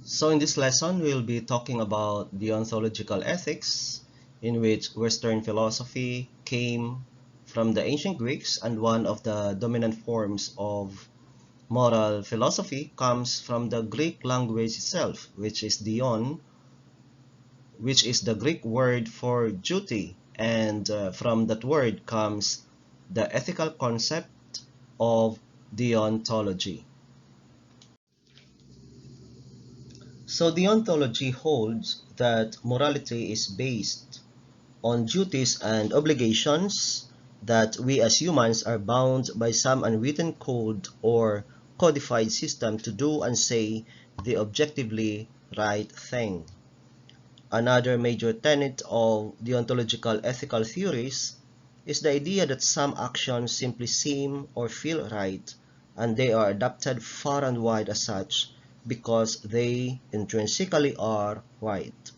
So in this lesson, we'll be talking about deontological ethics, in which Western philosophy came from the ancient Greeks, and one of the dominant forms of moral philosophy comes from the Greek language itself, which is deon, which is the Greek word for duty, and from that word comes the ethical concept of deontology. So deontology holds that morality is based on duties and obligations, that we as humans are bound by some unwritten code or codified system to do and say the objectively right thing. Another major tenet of deontological ethical theories is the idea that some actions simply seem or feel right, and they are adopted far and wide as such because they intrinsically are right.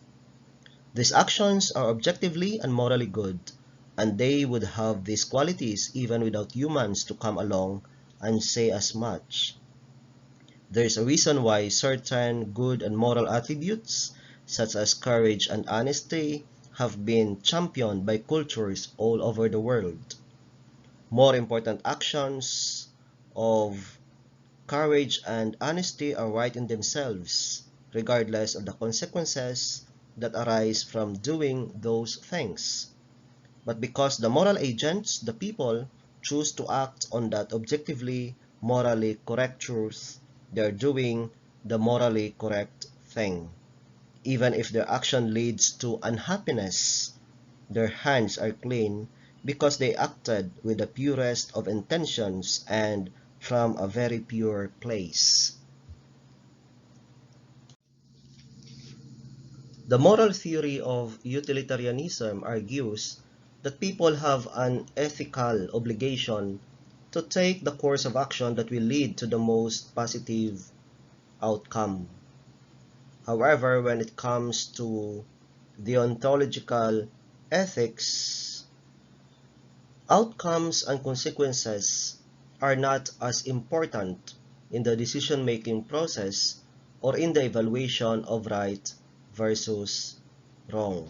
These actions are objectively and morally good, and they would have these qualities even without humans to come along and say as much. There is a reason why certain good and moral attributes, such as courage and honesty, have been championed by cultures all over the world. More important actions of courage and honesty are right in themselves, regardless of the consequences that arise from doing those things. But because the moral agents, the people, choose to act on that objectively, morally correct truth, they are doing the morally correct thing. Even if their action leads to unhappiness, their hands are clean because they acted with the purest of intentions and from a very pure place. The moral theory of utilitarianism argues that people have an ethical obligation to take the course of action that will lead to the most positive outcome. However, when it comes to deontological ethics, outcomes and consequences are not as important in the decision-making process or in the evaluation of right versus wrong.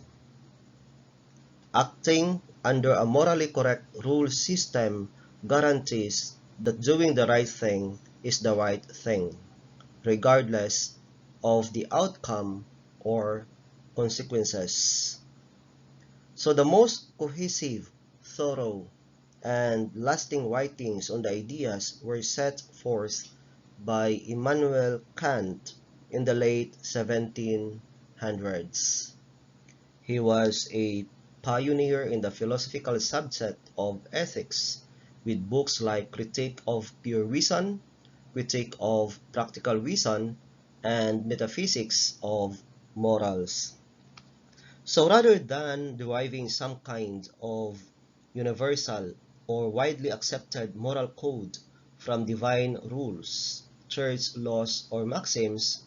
Acting under a morally correct rule system guarantees that doing the right thing is the right thing, regardless of the outcome or consequences. So the most cohesive, thorough, and lasting writings on the ideas were set forth by Immanuel Kant in the late 1700s. He was a pioneer in the philosophical subset of ethics, with books like Critique of Pure Reason, Critique of Practical Reason, and Metaphysics of Morals. So rather than deriving some kind of universal or widely accepted moral code from divine rules, church laws, or maxims,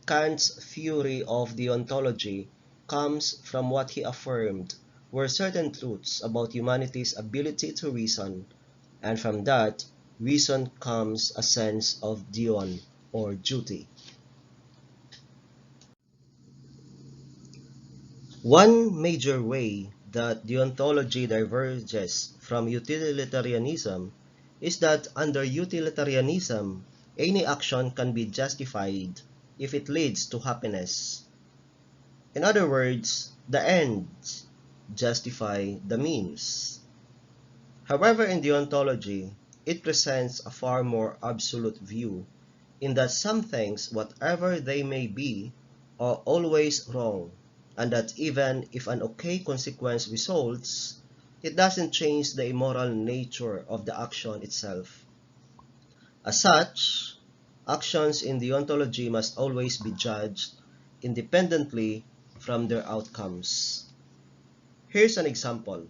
Kant's theory of deontology comes from what he affirmed were certain truths about humanity's ability to reason, and from that reason comes a sense of deon, or duty. One major way that deontology diverges from utilitarianism is that under utilitarianism, any action can be justified if it leads to happiness. In other words, the ends justify the means. However, in deontology, it presents a far more absolute view, in that some things, whatever they may be, are always wrong, and that even if an okay consequence results, it doesn't change the immoral nature of the action itself. As such, actions in deontology must always be judged independently from their outcomes. Here's an example.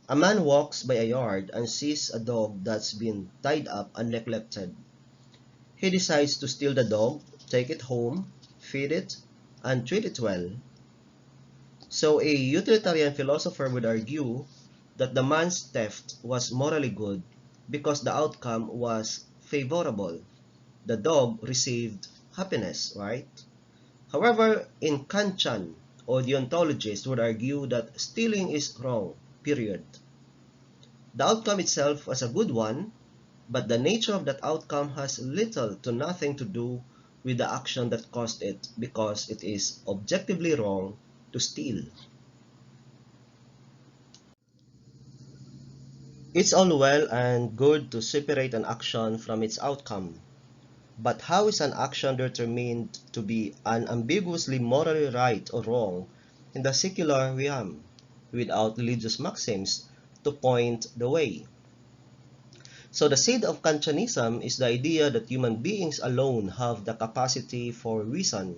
A man walks by a yard and sees a dog that's been tied up and neglected. He decides to steal the dog, take it home, feed it, and treat it well. So a utilitarian philosopher would argue that the man's theft was morally good because the outcome was favorable. The dog received happiness, right? However, in Kantian, or deontologists would argue that stealing is wrong, period. The outcome itself was a good one, but the nature of that outcome has little to nothing to do with the action that caused it because it is objectively wrong to steal. It's all well and good to separate an action from its outcome, but how is an action determined to be unambiguously morally right or wrong in the secular realm without religious maxims to point the way? So the seed of Kantianism is the idea that human beings alone have the capacity for reason.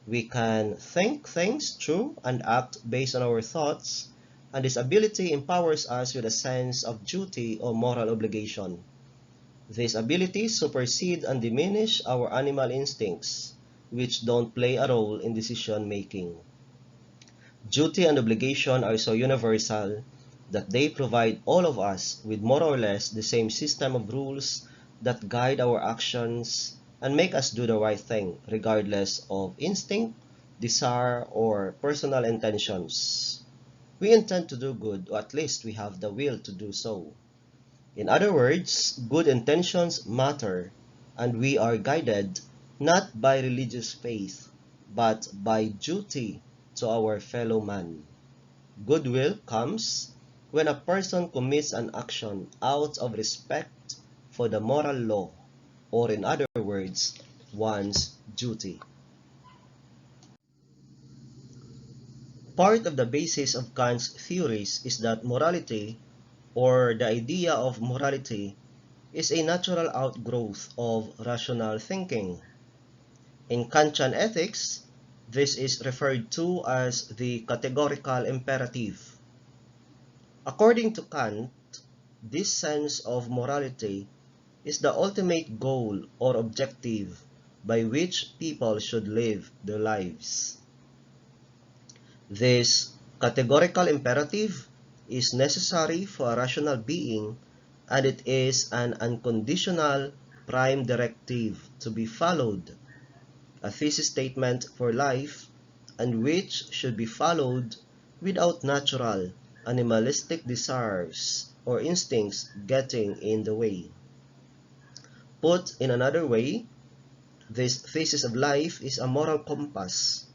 We can think things through and act based on our thoughts, and this ability empowers us with a sense of duty or moral obligation. These abilities supersede and diminish our animal instincts, which don't play a role in decision making. Duty and obligation are so universal that they provide all of us with more or less the same system of rules that guide our actions and make us do the right thing, regardless of instinct, desire, or personal intentions. We intend to do good, or at least we have the will to do so. In other words, good intentions matter, and we are guided not by religious faith, but by duty to our fellow man. Goodwill comes when a person commits an action out of respect for the moral law, or in other words, one's duty. Part of the basis of Kant's theories is that morality, or the idea of morality, is a natural outgrowth of rational thinking. In Kantian ethics, this is referred to as the categorical imperative. According to Kant, this sense of morality is the ultimate goal or objective by which people should live their lives. This categorical imperative is necessary for a rational being, and it is an unconditional prime directive to be followed, a thesis statement for life, and which should be followed without natural, animalistic desires or instincts getting in the way. Put in another way, this thesis of life is a moral compass,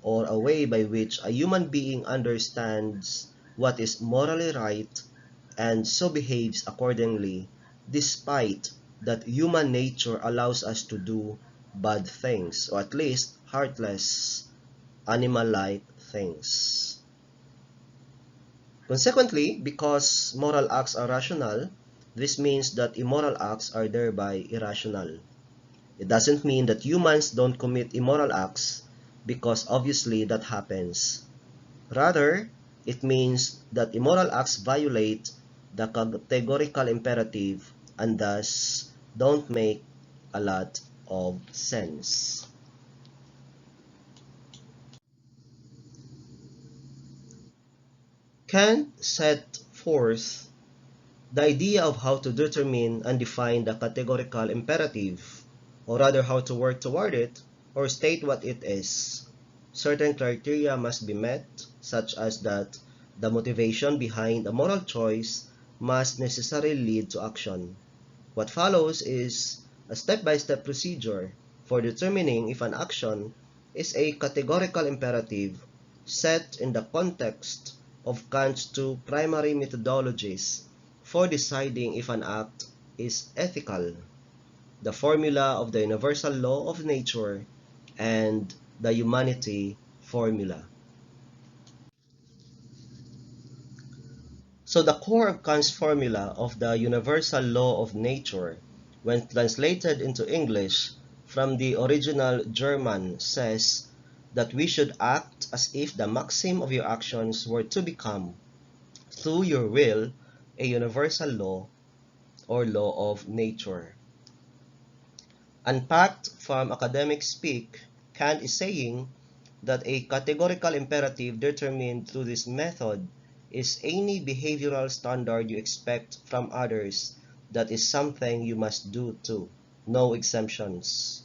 or a way by which a human being understands what is morally right and so behaves accordingly, despite that human nature allows us to do bad things, or at least heartless, animal-like things. Consequently, because moral acts are rational, this means that immoral acts are thereby irrational. It doesn't mean that humans don't commit immoral acts, because obviously that happens. Rather, it means that immoral acts violate the categorical imperative and thus don't make a lot of sense. Kant set forth the idea of how to determine and define the categorical imperative, or rather how to work toward it, or state what it is. Certain criteria must be met, such as that the motivation behind a moral choice must necessarily lead to action. What follows is a step-by-step procedure for determining if an action is a categorical imperative set in the context of Kant's two primary methodologies for deciding if an act is ethical: the formula of the universal law of nature and the humanity formula. So the core of Kant's formula of the universal law of nature, when translated into English from the original German, says that we should act as if the maxim of your actions were to become, through your will, a universal law or law of nature. Unpacked from academic speak, Kant is saying that a categorical imperative determined through this method is any behavioral standard you expect from others that is something you must do too. No exemptions.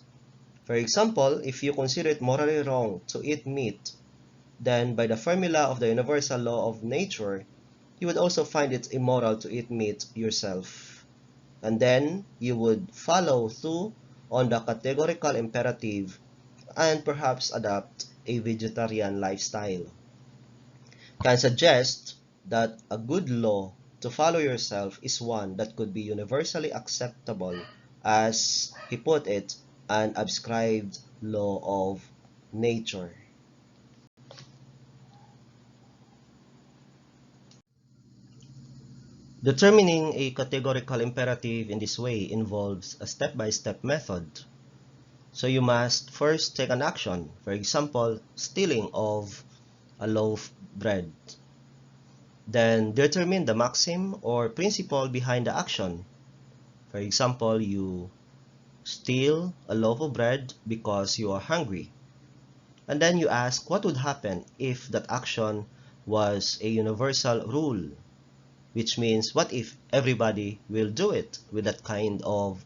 For example, if you consider it morally wrong to eat meat, then by the formula of the universal law of nature, you would also find it immoral to eat meat yourself. And then you would follow through on the categorical imperative and perhaps adopt a vegetarian lifestyle. Can suggest that a good law to follow yourself is one that could be universally acceptable, as he put it, an ascribed law of nature. Determining a categorical imperative in this way involves a step-by-step method. So you must first take an action, for example, stealing of a loaf bread. Then determine the maxim or principle behind the action. For example, you steal a loaf of bread because you are hungry. And then you ask what would happen if that action was a universal rule, which means what if everybody will do it with that kind of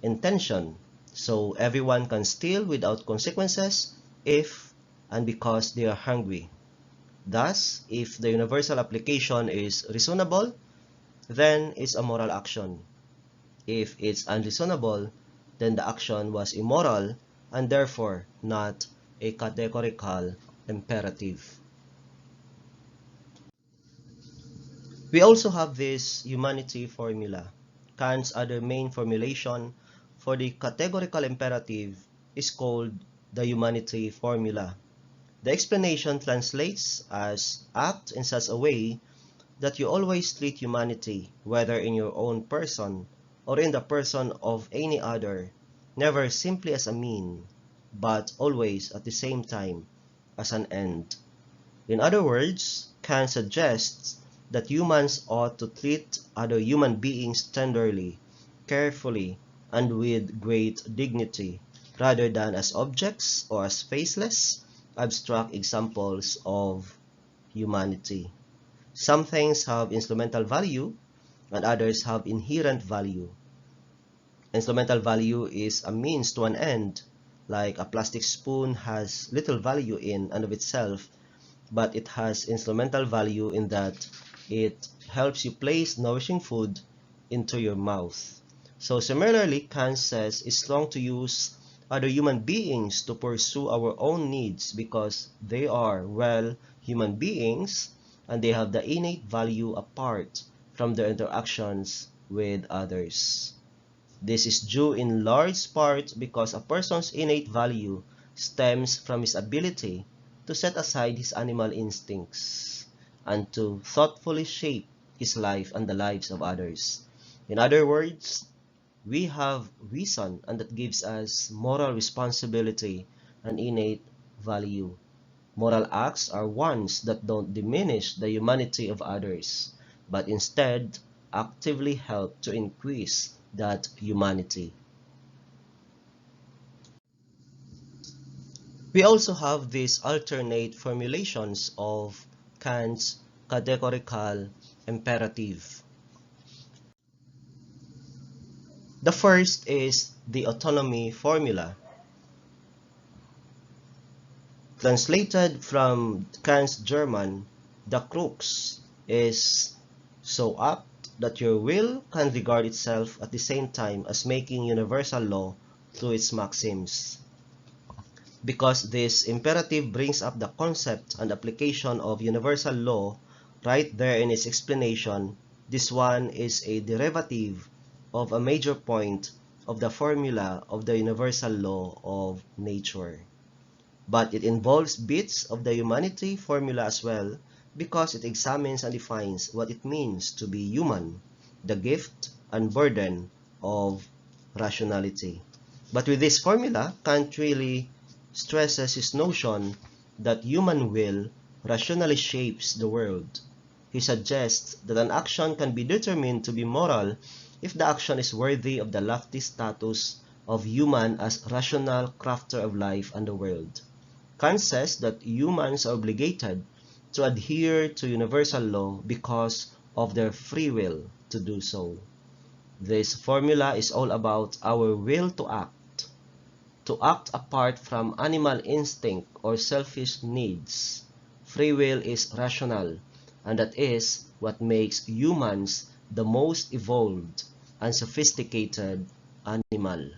intention, so everyone can steal without consequences if and because they are hungry. Thus, if the universal application is reasonable, then it's a moral action. If it's unreasonable, then the action was immoral and therefore not a categorical imperative. We also have this humanity formula. Kant's other main formulation for the categorical imperative is called the humanity formula. The explanation translates as act in such a way that you always treat humanity, whether in your own person or in the person of any other, never simply as a mean, but always at the same time as an end. In other words, Kant suggests that humans ought to treat other human beings tenderly, carefully, and with great dignity, rather than as objects or as faceless, abstract examples of humanity. Some things have instrumental value, and others have inherent value. Instrumental value is a means to an end, like a plastic spoon has little value in and of itself, but it has instrumental value in that it helps you place nourishing food into your mouth. So similarly, Kant says it's wrong to use other human beings to pursue our own needs because they are, well, human beings and they have the innate value apart from their interactions with others. This is due in large part because a person's innate value stems from his ability to set aside his animal instincts and to thoughtfully shape his life and the lives of others. In other words, we have reason, and that gives us moral responsibility and innate value. Moral acts are ones that don't diminish the humanity of others, but instead actively help to increase that humanity. We also have these alternate formulations of Kant's categorical imperative. The first is the autonomy formula. Translated from Kant's German, the crux is so apt that your will can regard itself at the same time as making universal law through its maxims. Because this imperative brings up the concept and application of universal law right there in its explanation, this one is a derivative of a major point of the formula of the universal law of nature. But it involves bits of the humanity formula as well because it examines and defines what it means to be human, the gift and burden of rationality. But with this formula, Kant really stresses his notion that human will rationally shapes the world. He suggests that an action can be determined to be moral if the action is worthy of the lofty status of human as rational crafter of life and the world. Kant says that humans are obligated to adhere to universal law because of their free will to do so. This formula is all about our will to act, to act apart from animal instinct or selfish needs. Free will is rational, and that is what makes humans the most evolved and sophisticated animal.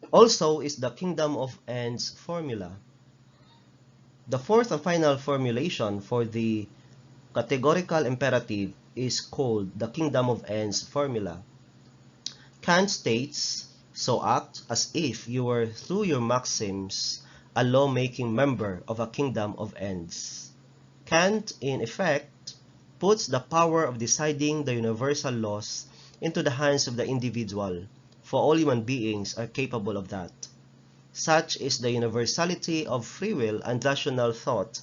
Also is the kingdom of ends formula. The fourth and final formulation for the categorical imperative is called the kingdom of ends formula. Kant states, "So act as if you were through your maxims a law-making member of a kingdom of ends." Kant, in effect, puts the power of deciding the universal laws into the hands of the individual, for all human beings are capable of that. Such is the universality of free will and rational thought,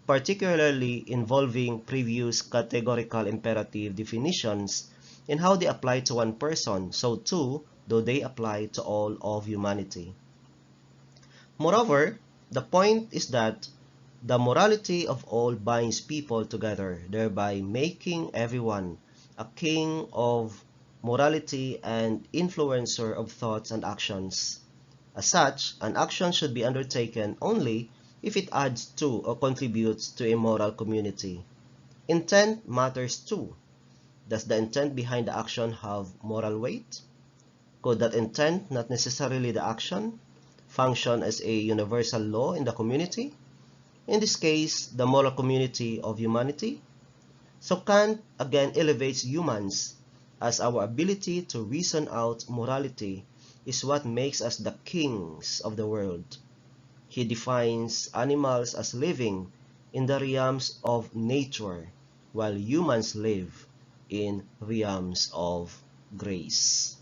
particularly involving previous categorical imperative definitions in how they apply to one person, so too do they apply to all of humanity. Moreover, the point is that the morality of all binds people together, thereby making everyone a king of morality and influencer of thoughts and actions. As such, an action should be undertaken only if it adds to or contributes to a moral community. Intent matters too. Does the intent behind the action have moral weight? Could that intent, not necessarily the action, function as a universal law in the community? In this case, the moral community of humanity? So Kant again elevates humans as our ability to reason out morality is what makes us the kings of the world. He defines animals as living in the realms of nature, while humans live in realms of grace.